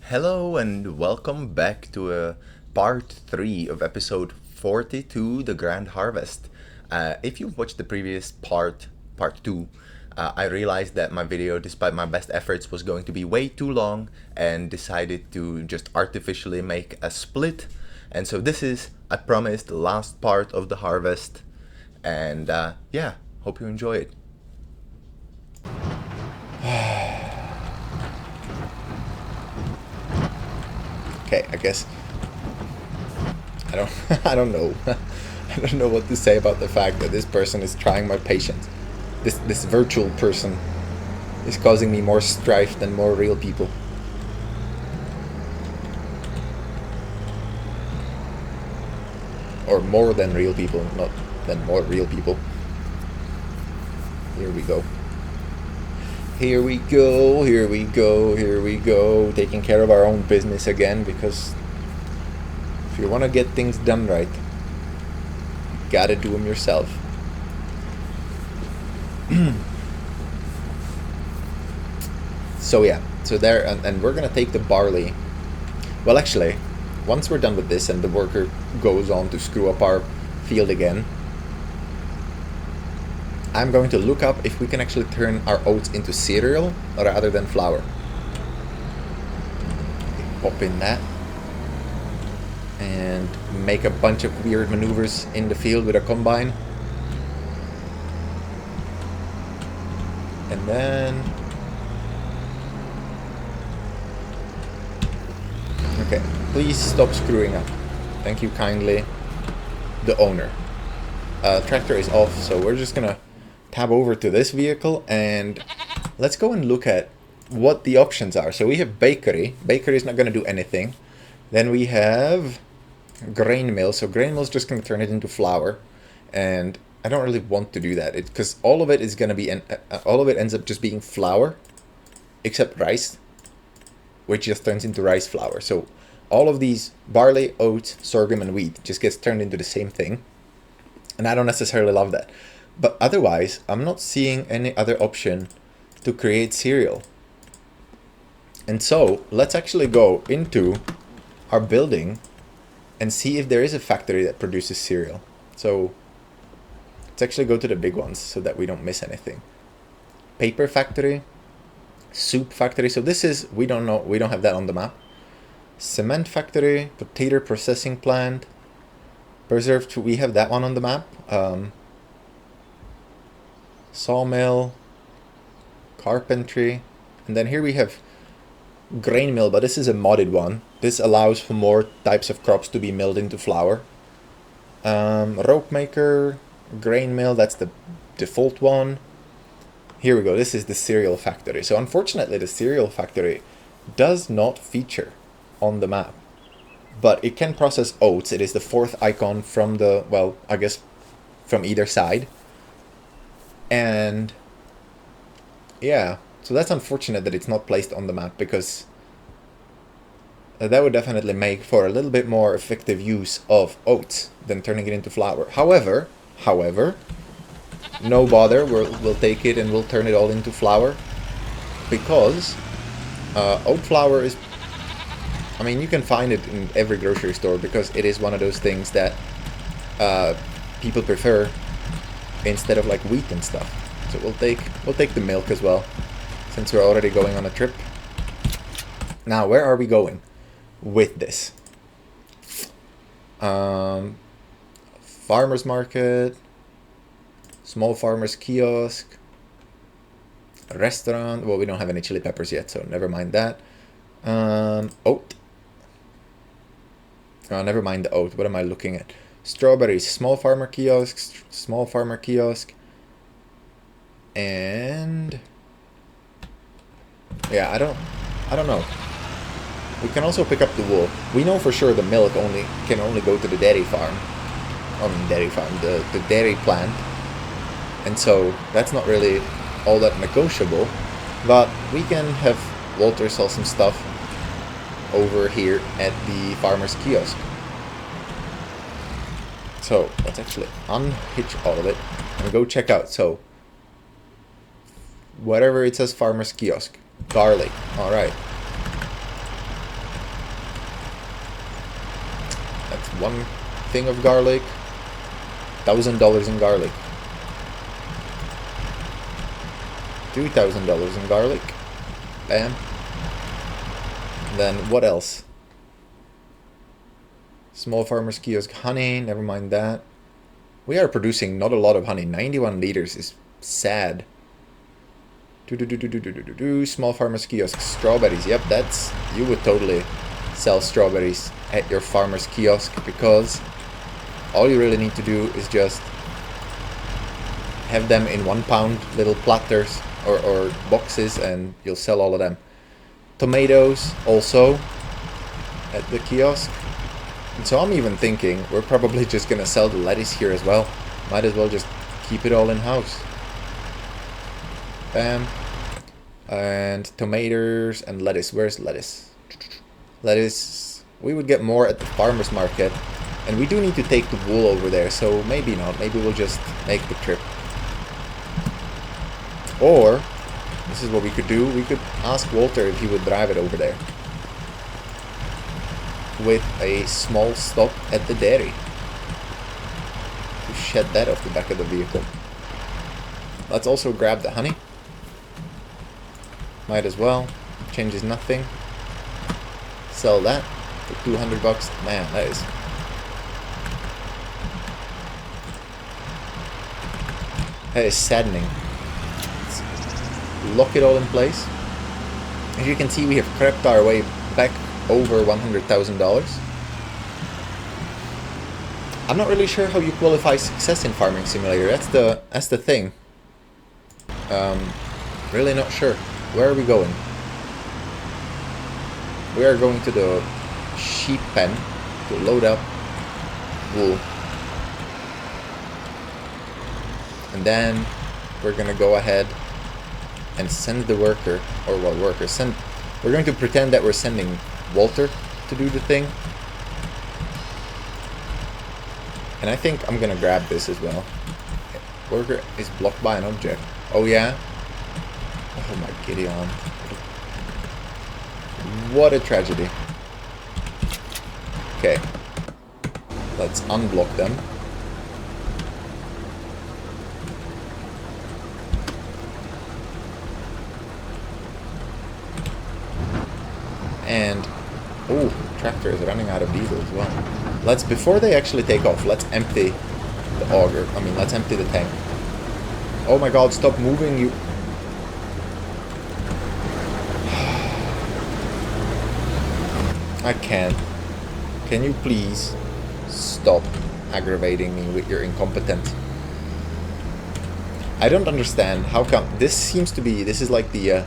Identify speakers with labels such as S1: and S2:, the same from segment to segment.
S1: Hello and welcome back to part 3 of episode 42, The Grand Harvest. If you've watched the previous part 2, I realized that my video, despite my best efforts, was going to be way too long and decided to just artificially make a split. And so this is, I promise, the last part of the harvest. And yeah, hope you enjoy it. Okay, I guess I don't I don't know. I don't know what to say about the fact that this person is trying my patience. This virtual person is causing me more strife than more real people. Or more than real people, not than more real people. Here we go. Here we go, here we go, here we go. Taking care of our own business again, because if you want to get things done right, you gotta do them yourself. So yeah, so there, and we're gonna take the barley. Well, actually, once we're done with this and the worker goes on to screw up our field again, I'm going to look up if we can actually turn our oats into cereal rather than flour. Pop in that. And make a bunch of weird maneuvers in the field with a combine. And then... Okay, please stop screwing up. Thank you kindly. The owner. Tractor is off, so we're just gonna tab over to this vehicle and let's go and look at what the options are. So we have bakery. Bakery is not going to do anything. Then we have grain mill. So grain mill is just going to turn it into flour, and I don't really want to do that because all of it is going to be all of it ends up just being flour, except rice, which just turns into rice flour. So all of these barley, oats, sorghum, and wheat just gets turned into the same thing, and I don't necessarily love that. But otherwise, I'm not seeing any other option to create cereal. And so, let's actually go into our building and see if there is a factory that produces cereal. So, let's actually go to the big ones so that we don't miss anything. Paper factory, soup factory. So this is, we don't know, we don't have that on the map. Cement factory, potato processing plant, preserved, we have that one on the map. Sawmill, carpentry, and then here we have grain mill, but this is a modded one. This allows for more types of crops to be milled into flour. Rope maker, grain mill, that's the default one. Here we go, this is the cereal factory. So unfortunately the cereal factory does not feature on the map, but it can process oats. It is the fourth icon from the, well, I guess from either side. And yeah, so that's unfortunate that it's not placed on the map, because that would definitely make for a little bit more effective use of oats than turning it into flour. However, no bother, we'll take it and we'll turn it all into flour, because oat flour is, I mean, you can find it in every grocery store, because it is one of those things that people prefer instead of like wheat and stuff. So we'll take the milk as well, since we're already going on a trip. Now, where are we going with this? Farmers market, small farmers kiosk, a restaurant. Well, we don't have any chili peppers yet, so never mind that. Oat. Oh, never mind the oat. What am I looking at? Strawberries, small farmer kiosk, and yeah, I don't know. We can also pick up the wool. We know for sure the milk can only go to the dairy farm. The dairy plant. And so that's not really all that negotiable, but we can have Walter sell some stuff over here at the farmer's kiosk. So let's actually unhitch all of it and go check out. So whatever it says, farmer's kiosk, garlic. All right. one thing of garlic. $1,000 in garlic. $2,000 in garlic. Bam. Then what else? Small farmers kiosk honey. Never mind that. We are producing not a lot of honey. 91 liters is sad. Small farmers kiosk strawberries. Yep, that's, you would totally sell strawberries at your farmer's kiosk, because all you really need to do is just have them in 1 pound little platters or boxes, and you'll sell all of them. Tomatoes also at the kiosk. And so I'm even thinking we're probably just gonna sell the lettuce here as well. Might as well just keep it all in house. Bam. And tomatoes and lettuce. Where's lettuce? Lettuce. We would get more at the farmer's market. And we do need to take the wool over there, so maybe not. Maybe we'll just make the trip. Or, this is what we could do. We could ask Walter if he would drive it over there. With a small stop at the dairy. To shed that off the back of the vehicle. Let's also grab the honey. Might as well. Changes nothing. Sell that for $200. Man, that is... that is saddening. Let's lock it all in place. As you can see, we have crept our way back over $100,000. I'm not really sure how you qualify success in Farming Simulator. That's the thing. Really not sure. Where are we going? We are going to the sheep pen to load up wool. And then we're gonna go ahead and send the worker, or what worker, we're going to pretend that we're sending Walter to do the thing. And I think I'm gonna grab this as well. Worker is blocked by an object. Oh yeah? Oh my giddy on. What a tragedy. Okay. Let's unblock them. And, oh, tractor is running out of diesel as well. Let's, before they actually take off, let's empty the auger. I mean, let's empty the tank. Oh my god, stop moving, you... I can't. Can you please stop aggravating me with your incompetence? I don't understand how come this seems to be, this is like the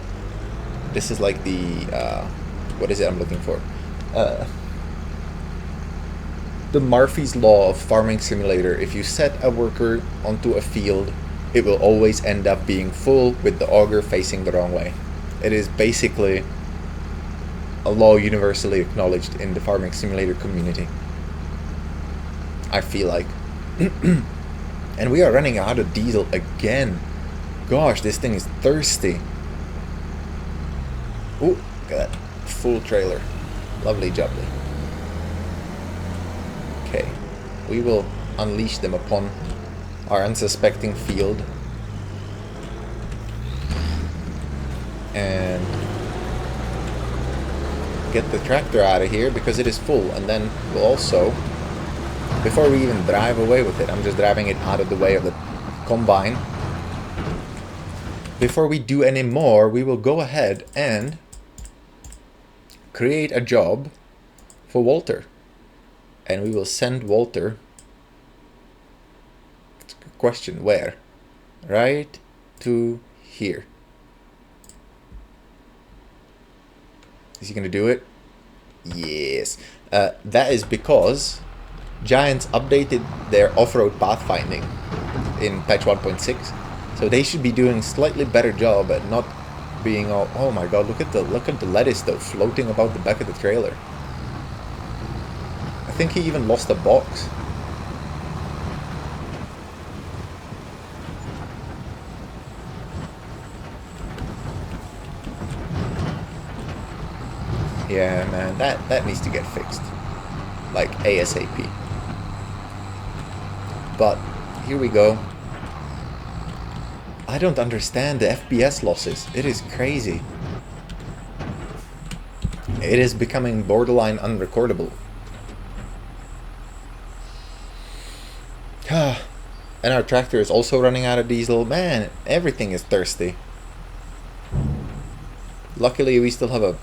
S1: what is it I'm looking for? The Murphy's Law of Farming Simulator. If you set a worker onto a field, it will always end up being full with the auger facing the wrong way. It is basically a law universally acknowledged in the Farming Simulator community, I feel like. And we are running out of diesel again. Gosh, this thing is thirsty. Ooh, look at that. Full trailer. Lovely jubbly. Okay. We will unleash them upon our unsuspecting field. And get the tractor out of here because it is full. And then we'll also, before we even drive away with it, I'm just driving it out of the way of the combine. Before we do any more, we will go ahead and create a job for Walter. And we will send Walter, it's a good question, where? Right to here. Is he gonna do it? Yes. That is because Giants updated their off-road pathfinding in patch 1.6, so they should be doing a slightly better job at not being all, oh my god, look at the lettuce though floating about the back of the trailer. I think he even lost a box. Yeah, man, that needs to get fixed. like ASAP. But here we go. I don't understand the FPS losses. It is crazy. It is becoming borderline unrecordable. And our tractor is also running out of diesel. Man, everything is thirsty. Luckily, we still have at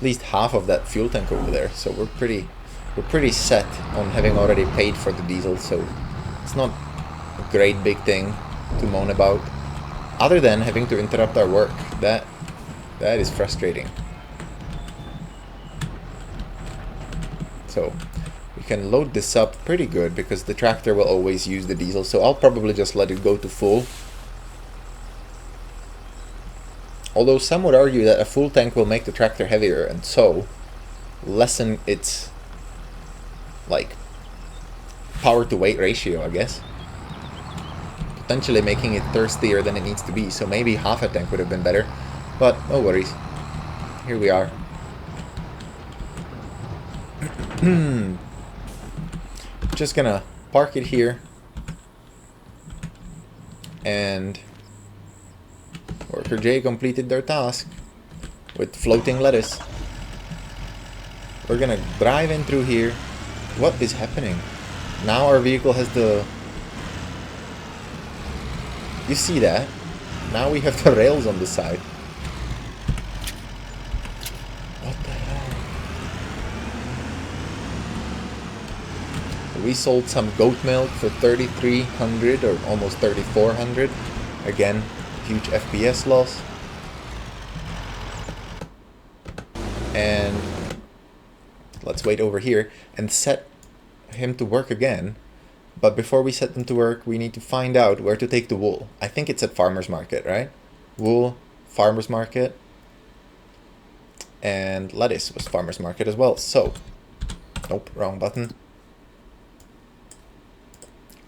S1: least half of that fuel tank over there, so we're pretty set on having already paid for the diesel. So it's not a great big thing to moan about, other than having to interrupt our work. That is frustrating. So we can load this up pretty good because the tractor will always use the diesel, so I'll probably just let it go to full. Although some would argue that a full tank will make the tractor heavier and so lessen its like power to weight ratio, I guess. Potentially making it thirstier than it needs to be, so maybe half a tank would have been better, but no worries. Here we are. Just gonna park it here, and worker J completed their task with floating lettuce. We're gonna drive in through here. What is happening? Now our vehicle has the... You see that? Now we have the rails on the side. What the hell? We sold some goat milk for 3,300 or almost 3,400. Again, huge FPS loss. And let's wait over here and set him to work again. But before we set them to work, we need to find out where to take the wool. I think it's at Farmer's Market, right? Wool, Farmer's Market. And lettuce was Farmer's Market as well. So, nope, wrong button.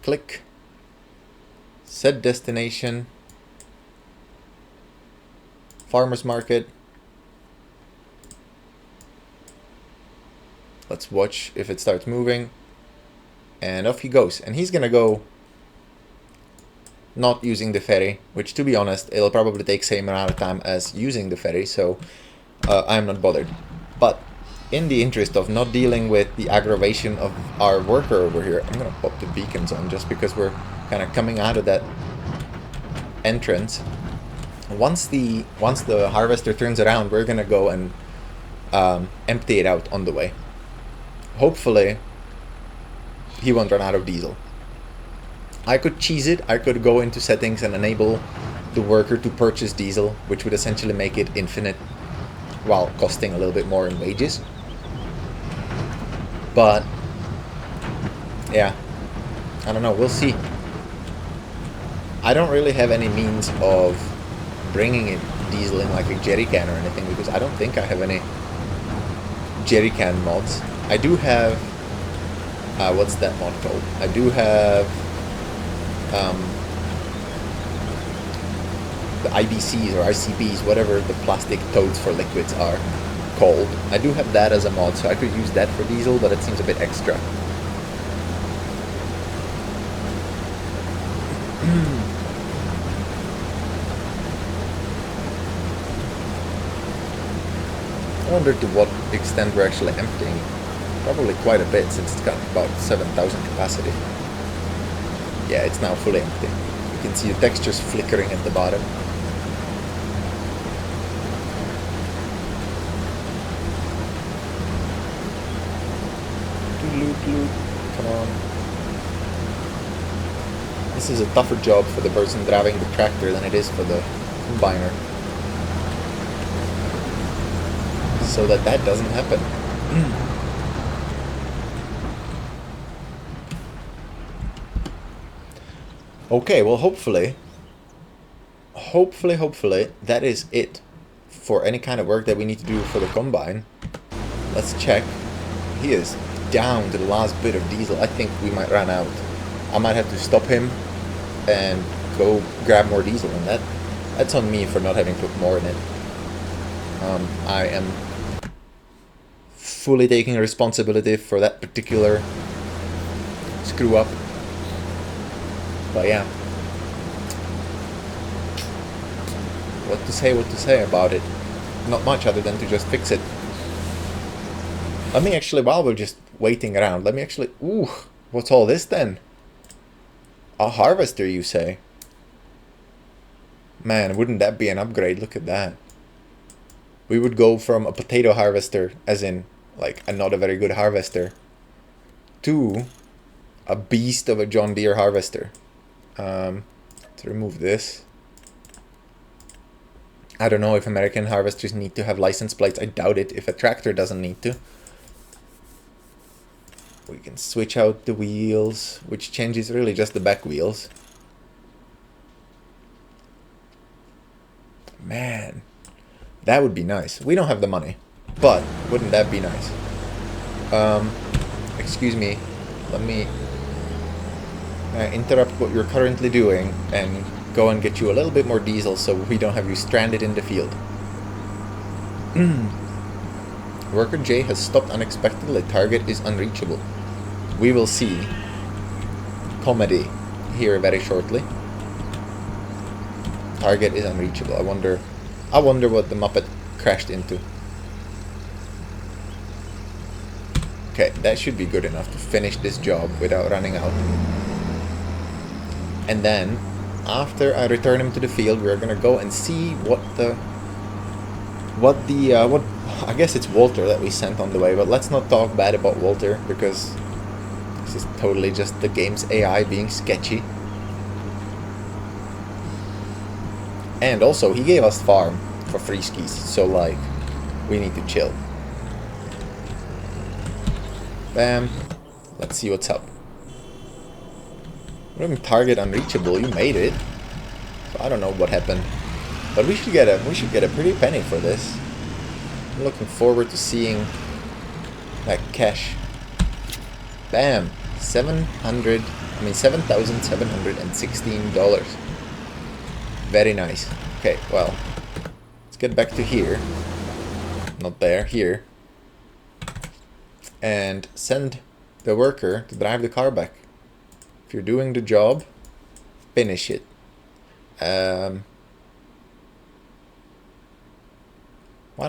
S1: Click. Set destination. Farmer's Market. Let's watch if it starts moving. And off he goes. And he's gonna go not using the ferry, which, to be honest, it'll probably take same amount of time as using the ferry, so I'm not bothered. But in the interest of not dealing with the aggravation of our worker over here, I'm gonna pop the beacons on just because we're kind of coming out of that entrance. Once the harvester turns around, we're gonna go and empty it out on the way. Hopefully he won't run out of diesel. I could cheese it. I could go into settings and enable the worker to purchase diesel, which would essentially make it infinite while costing a little bit more in wages. But yeah, I don't know, we'll see. I don't really have any means of bringing it diesel in like a jerry can or anything, because I don't think I have any jerry can mods. I do have what's that mod called? I do have the IBCs or ICBs, whatever the plastic totes for liquids are called. I do have that as a mod, so I could use that for diesel, but it seems a bit extra. I wonder to what extent we're actually emptying. Probably quite a bit, since it's got about 7,000 capacity. Yeah, it's now fully empty. You can see the textures flickering at the bottom. Come on. This is a tougher job for the person driving the tractor than it is for the combiner. So that doesn't happen. Okay, well, hopefully, that is it for any kind of work that we need to do for the combine. Let's check. He is down to the last bit of diesel. I think we might run out. I might have to stop him and go grab more diesel, and that's on me for not having put more in it. I am fully taking responsibility for that particular screw up. But yeah, what to say about it? Not much other than to just fix it. Let me actually, while we're just waiting around, let me actually... Ooh, what's all this then? A harvester, you say? Man, wouldn't that be an upgrade? Look at that. We would go from a potato harvester, as in, like, a not a very good harvester, to a beast of a John Deere harvester. To remove this. I don't know if American harvesters need to have license plates. I doubt it, if a tractor doesn't need to. We can switch out the wheels, which changes really just the back wheels. Man, that would be nice. We don't have the money, but wouldn't that be nice? Excuse me, let me interrupt what you're currently doing and go and get you a little bit more diesel so we don't have you stranded in the field. Worker J has stopped unexpectedly. Target is unreachable. We will see comedy here very shortly. Target is unreachable. I wonder what the Muppet crashed into. Okay, that should be good enough to finish this job without running out. And then, after I return him to the field, we're gonna go and see what I guess it's Walter that we sent on the way, but let's not talk bad about Walter, because this is totally just the game's AI being sketchy. And also, he gave us farm for free skis, so like, we need to chill. Bam. Let's see what's up. Target unreachable. You made it. So I don't know what happened, but we should get a pretty penny for this. I'm looking forward to seeing that cash. Bam. $7,716. Very nice. Okay, well, let's get back to here. Not there, here. And send the worker to drive the car back. If you're doing the job, finish it. Why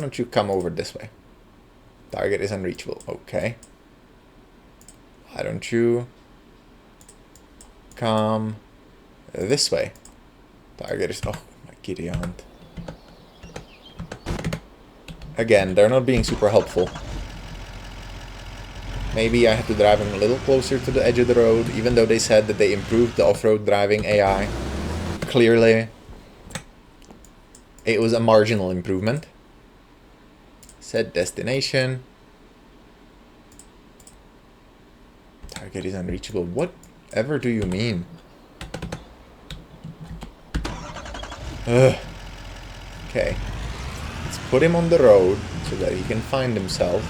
S1: don't you come over this way? Target is unreachable. Okay. Why don't you come this way? Target is... Oh, my kitty aunt. Again, they're not being super helpful. Maybe I have to drive him a little closer to the edge of the road, even though they said that they improved the off-road driving AI. Clearly, it was a marginal improvement. Set destination. Target is unreachable. Whatever do you mean? Ugh. Okay. Let's put him on the road so that he can find himself.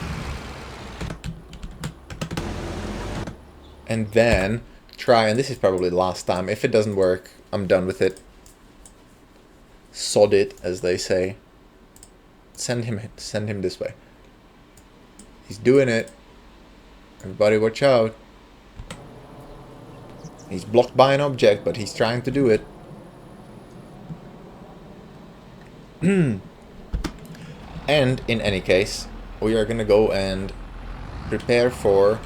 S1: And then try, and this is probably the last time. If it doesn't work, I'm done with it. Sod it, as they say. Send him this way. He's doing it. Everybody watch out. He's blocked by an object, but he's trying to do it. And in any case, we are gonna go and prepare for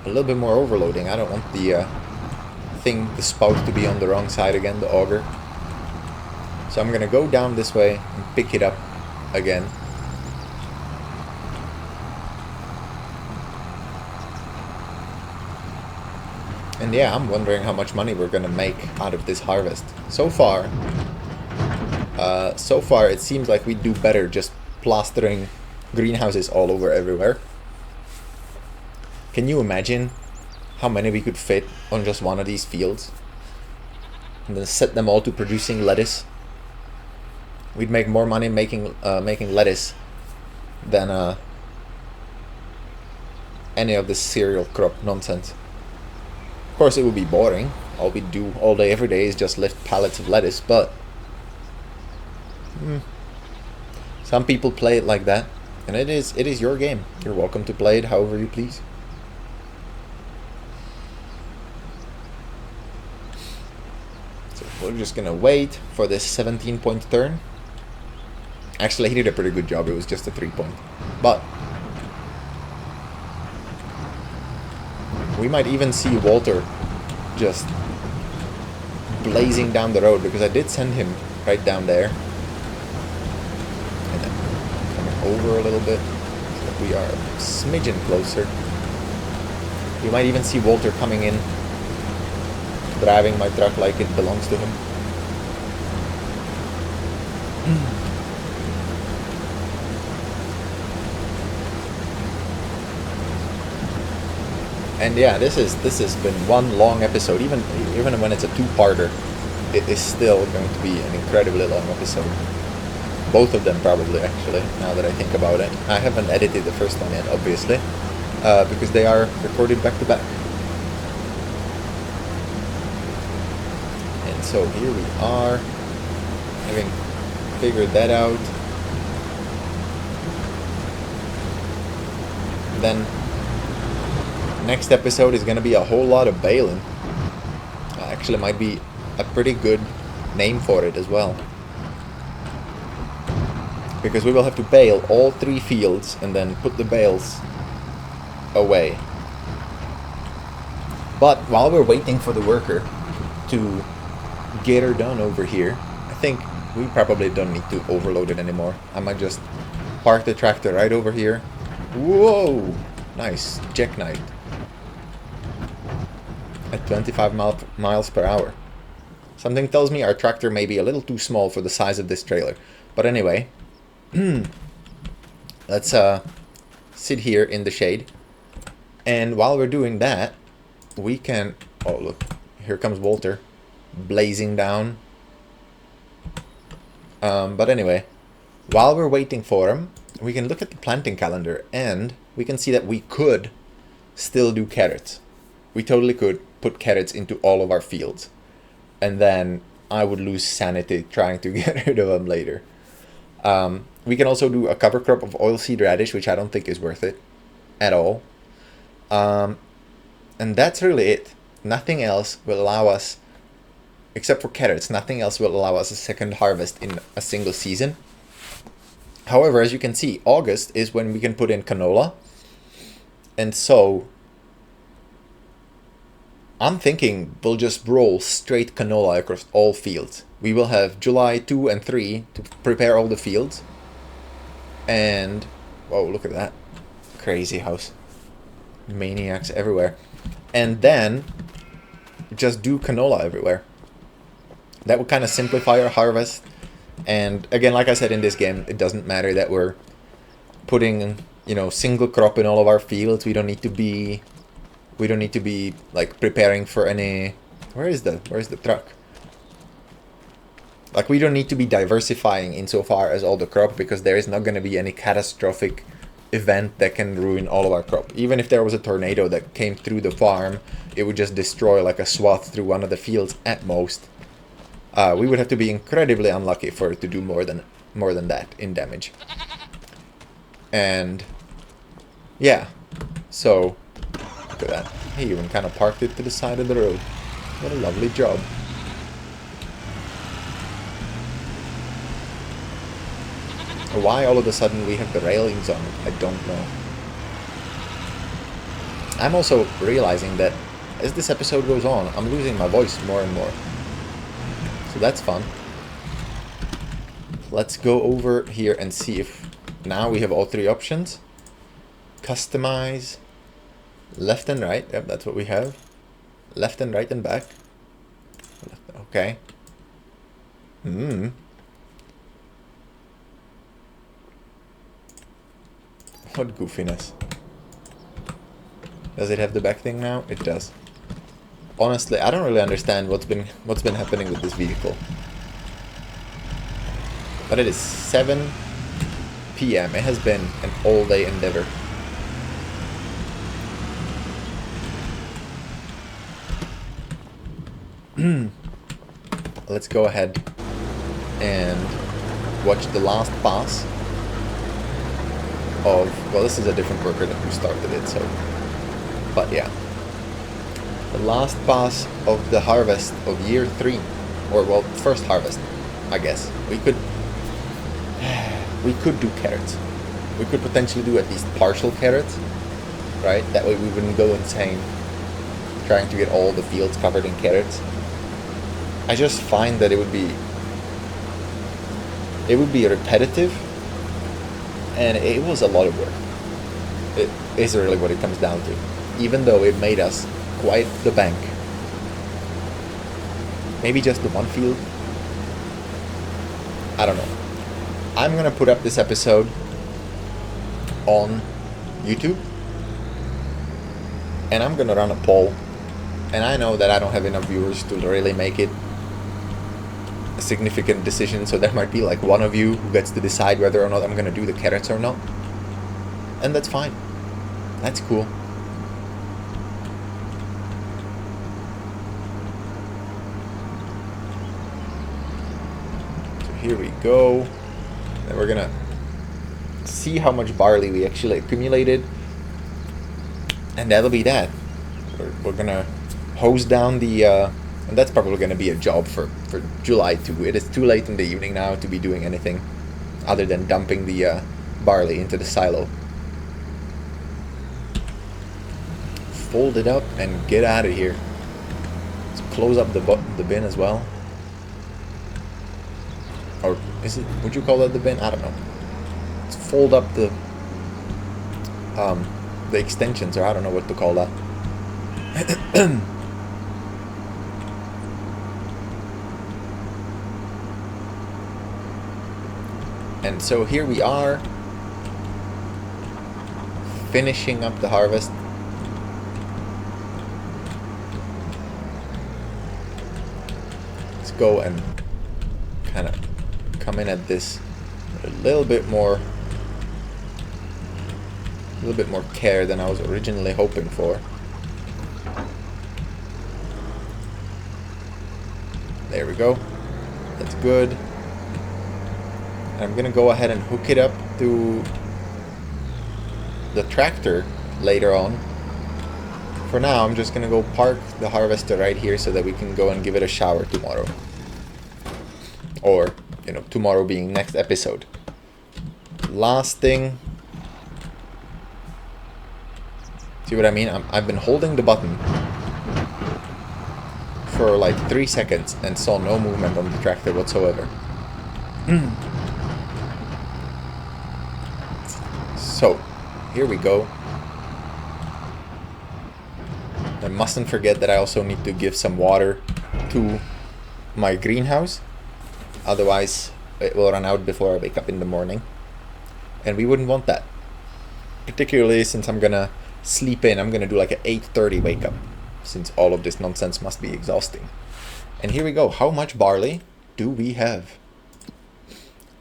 S1: a little bit more overloading. I don't want the spout to be on the wrong side again, the auger. So I'm gonna go down this way and pick it up again. And yeah, I'm wondering how much money we're gonna make out of this harvest. So far it seems like we do better just plastering greenhouses all over everywhere. Can you imagine how many we could fit on just one of these fields? And then set them all to producing lettuce. We'd make more money making lettuce than any of this cereal crop nonsense. Of course, it would be boring. All we do all day, every day is just lift pallets of lettuce, but some people play it like that. And it is your game. You're welcome to play it however you please. So we're just gonna wait for this 17-point turn. Actually, he did a pretty good job. It was just a 3-point. But we might even see Walter just blazing down the road, because I did send him right down there. And then coming over a little bit, so that we are a smidgen closer. You might even see Walter coming in, driving my truck like it belongs to him. And yeah, this has been one long episode. Even when it's a two-parter, it is still going to be an incredibly long episode. Both of them probably, actually, now that I think about it. I haven't edited the first one yet, obviously, because they are recorded back to back. And so here we are, having figured that out. Then next episode is going to be a whole lot of bailing. Actually, might be a pretty good name for it as well. Because we will have to bale all 3 fields and then put the bales away. But while we're waiting for the worker to get her done over here, I think we probably don't need to overload it anymore. I might just park the tractor right over here. Whoa! Nice jackknife. At 25 miles per hour. Something tells me our tractor may be a little too small for the size of this trailer. But anyway, let's sit here in the shade. And while we're doing that, we can... Oh, look. Here comes Walter. Blazing down. But anyway, while we're waiting for him, we can look at the planting calendar. And we can see that we could still do carrots. We totally could put carrots into all of our fields. And then I would lose sanity trying to get rid of them later. We can also do a cover crop of oilseed radish, which I don't think is worth it at all. And that's really it. Nothing else will allow us, except for carrots, nothing else will allow us a second harvest in a single season. However, as you can see, August is when we can put in canola. And so I'm thinking we'll just roll straight canola across all fields. We will have July 2 and 3 to prepare all the fields. And, whoa, look at that. Crazy house. Maniacs everywhere. And then just do canola everywhere. That would kind of simplify our harvest. And again, like I said, in this game, it doesn't matter that we're putting, you know, single crop in all of our fields. We don't need to be like preparing for any... Where's the truck? Like, we don't need to be diversifying insofar as all the crop, because there is not going to be any catastrophic event that can ruin all of our crop. Even if there was a tornado that came through the farm, it would just destroy like a swath through one of the fields at most. We would have to be incredibly unlucky for it to do more than that in damage. And yeah, so look at that. He even kind of parked it to the side of the road. What a lovely job. Why all of a sudden we have the railings on it, I don't know. I'm also realizing that as this episode goes on, I'm losing my voice more and more. So that's fun. Let's go over here and see if now we have all 3 options. Customize. Left and right. Yep, that's what we have. Left and right and back. Okay. What goofiness. Does it have the back thing now? It does. Honestly, I don't really understand what's been happening with this vehicle. But it is 7 p.m. It has been an all-day endeavor. Let's go ahead and watch the last pass. of, well, this is a different worker than who started it, so, but yeah. The last pass of the harvest of year 3, or well, first harvest, I guess. We could do carrots. We could potentially do at least partial carrots, right? That way we wouldn't go insane trying to get all the fields covered in carrots. I just find that it would be repetitive, and it was a lot of work. It is really what it comes down to, even though it made us quite the bank. Maybe just the one field, I don't know. I'm gonna put up this episode on YouTube, and I'm gonna run a poll, and I know that I don't have enough viewers to really make it a significant decision, so there might be like one of you who gets to decide whether or not I'm gonna do the carrots or not, and that's fine. That's cool. So here we go. And we're gonna see how much barley we actually accumulated, and that'll be that. We're gonna hose down the and that's probably gonna be a job for July too. It is too late in the evening now to be doing anything other than dumping the barley into the silo. Fold it up and get out of here. Let's close up the bin as well. Or is it, would you call that the bin? I don't know. Let's fold up the extensions, or I don't know what to call that. And so here we are, finishing up the harvest. Let's go and kind of come in at this a little bit more care than I was originally hoping for. There we go. That's good. I'm gonna go ahead and hook it up to the tractor later on. For now, I'm just gonna go park the harvester right here so that we can go and give it a shower tomorrow. Or, you know, tomorrow being next episode. Last thing. See what I mean? I've been holding the button for like 3 seconds and saw no movement on the tractor whatsoever. So, here we go. I mustn't forget that I also need to give some water to my greenhouse. Otherwise, it will run out before I wake up in the morning. And we wouldn't want that. Particularly since I'm gonna sleep in. I'm gonna do like an 8:30 wake up, since all of this nonsense must be exhausting. And here we go. How much barley do we have?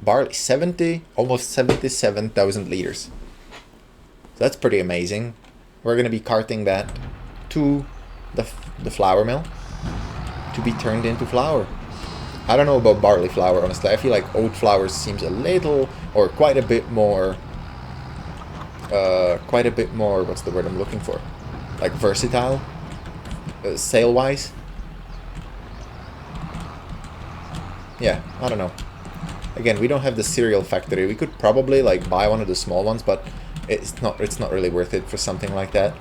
S1: Barley, almost 77,000 liters. So that's pretty amazing. We're gonna be carting that to the flour mill to be turned into flour. I don't know about barley flour, honestly. I feel like oat flour seems a little, or quite a bit more, what's the word I'm looking for? Like versatile, sale-wise. Yeah, I don't know. Again, we don't have the cereal factory. We could probably like buy one of the small ones, but it's not really worth it for something like that.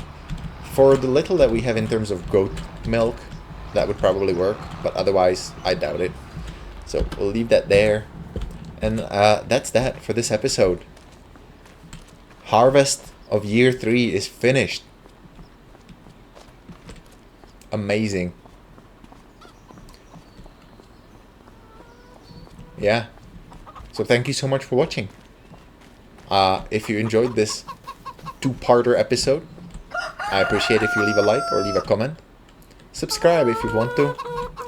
S1: For the little that we have in terms of goat milk, that would probably work, but otherwise, I doubt it. So we'll leave that there. And that's that for this episode. Harvest of year 3 is finished. Amazing. Yeah. So thank you so much for watching. If you enjoyed this 2-parter episode, I appreciate if you leave a like or leave a comment. Subscribe if you want to.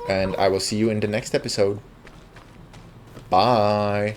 S1: And I will see you in the next episode. Bye.